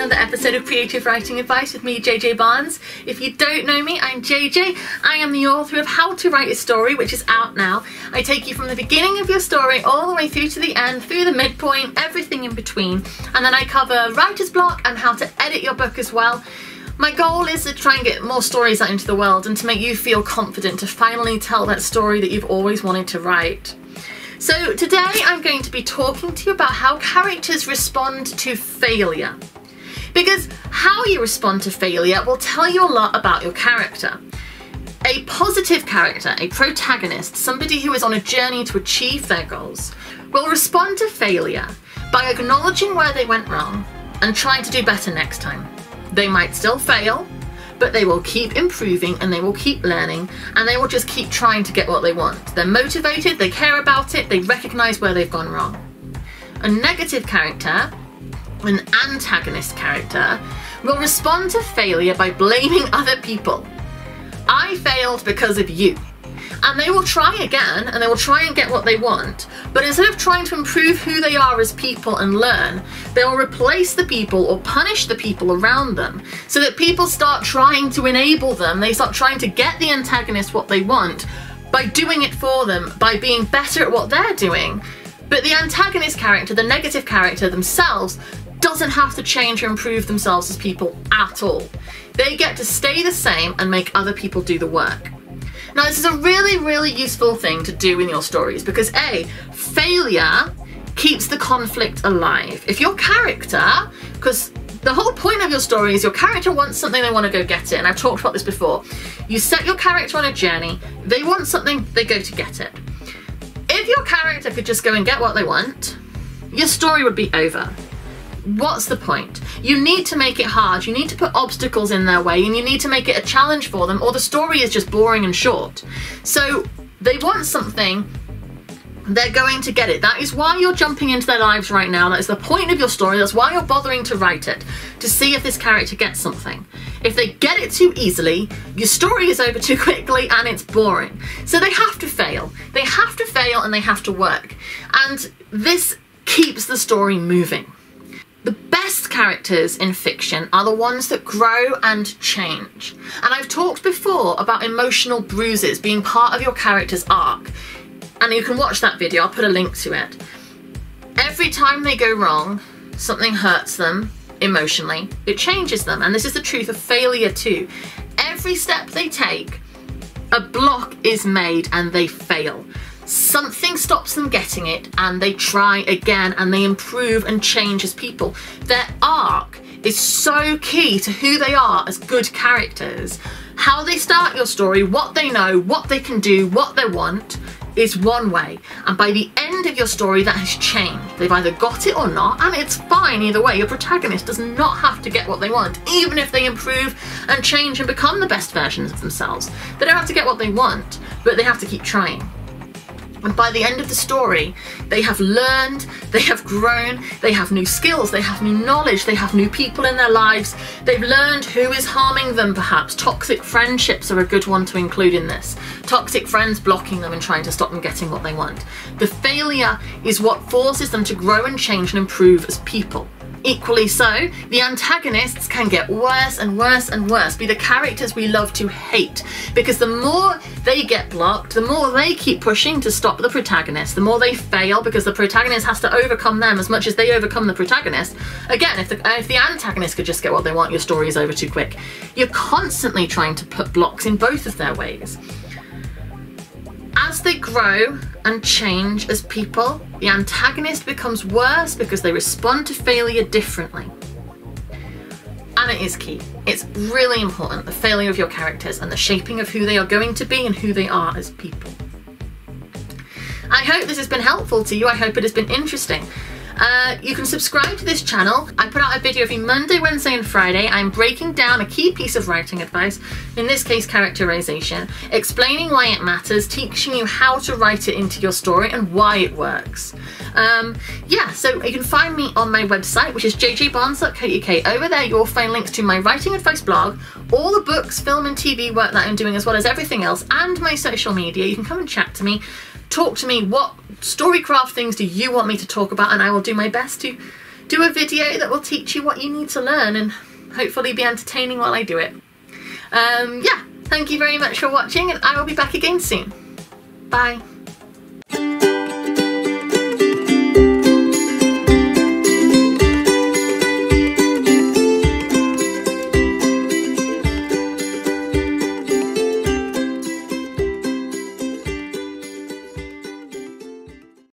another episode of Creative Writing Advice with me, JJ Barnes. If you don't know me, I'm JJ. I am the author of How to Write a Story, which is out now. I take you from the beginning of your story all the way through to the end, through the midpoint, everything in between. And then I cover writer's block and how to edit your book as well. My goal is to try and get more stories out into the world and to make you feel confident to finally tell that story that you've always wanted to write. So today I'm going to be talking to you about how characters respond to failure. Because how you respond to failure will tell you a lot about your character. A positive character, a protagonist, somebody who is on a journey to achieve their goals, will respond to failure by acknowledging where they went wrong and trying to do better next time. They might still fail, but they will keep improving and they will keep learning and they will just keep trying to get what they want. They're motivated, they care about it, they recognise where they've gone wrong. A negative character, an antagonist character, will respond to failure by blaming other people. I failed because of you. And they will try again and they will try and get what they want, but instead of trying to improve who they are as people and learn, they will replace the people or punish the people around them so that people start trying to enable them. They start trying to get the antagonist what they want by doing it for them, by being better at what they're doing. But the antagonist character, the negative character themselves, doesn't have to change or improve themselves as people at all. They get to stay the same and make other people do the work. Now, this is a really useful thing to do in your stories because A, failure keeps the conflict alive. If your character, because the whole point of your story is your character wants something, they want to go get it, and I've talked about this before. You set your character on a journey, they want something, they go to get it. If your character could just go and get what they want, your story would be over. What's the point? You need to make it hard, you need to put obstacles in their way, and you need to make it a challenge for them, or the story is just boring and short. So they want something, they're going to get it. That is why you're jumping into their lives right now. That is the point of your story. That's why you're bothering to write it, to see if this character gets something. If they get it too easily, your story is over too quickly and it's boring. So they have to fail. They have to fail and they have to work. And this keeps the story moving. The best characters in fiction are the ones that grow and change. And I've talked before about emotional bruises being part of your character's arc. And you can watch that video, I'll put a link to it. Every time they go wrong, something hurts them emotionally, it changes them. And this is the truth of failure too. Every step they take, a block is made and they fail. Something stops them getting it and they try again and they improve and change as people. Their arc is so key to who they are as good characters. How they start your story, what they know, what they can do, what they want is one way. And by the end of your story, that has changed. They've either got it or not, and it's fine either way. Your protagonist does not have to get what they want, even if they improve and change and become the best versions of themselves. They don't have to get what they want, but they have to keep trying. And by the end of the story, they have learned, they have grown, they have new skills, they have new knowledge, they have new people in their lives. They've learned who is harming them, perhaps. Toxic friendships are a good one to include in this. Toxic friends blocking them and trying to stop them getting what they want. The failure is what forces them to grow and change and improve as people. Equally so, the antagonists can get worse and worse and worse, be the characters we love to hate, because the more they get blocked, the more they keep pushing to stop the protagonist, the more they fail because the protagonist has to overcome them as much as they overcome the protagonist. Again, if the antagonist could just get what they want, your story is over too quick. You're constantly trying to put blocks in both of their ways. As they grow and change as people, the antagonist becomes worse because they respond to failure differently. And it is key. It's really important, the failure of your characters and the shaping of who they are going to be and who they are as people. I hope this has been helpful to you. I hope it has been interesting. You can subscribe to this channel. I put out a video every Monday, Wednesday and Friday. I'm breaking down a key piece of writing advice, in this case characterization, explaining why it matters, teaching you how to write it into your story and why it works. Yeah, so you can find me on my website, which is jjbarnes.co.uk. Over there you'll find links to my writing advice blog, all the books, film and TV work that I'm doing, as well as everything else, and my social media. You can come and chat to me, talk to me, what storycraft things do you want me to talk about, and I will do my best to do a video that will teach you what you need to learn and hopefully be entertaining while I do it. Yeah, thank you very much for watching, and I will be back again soon. Bye.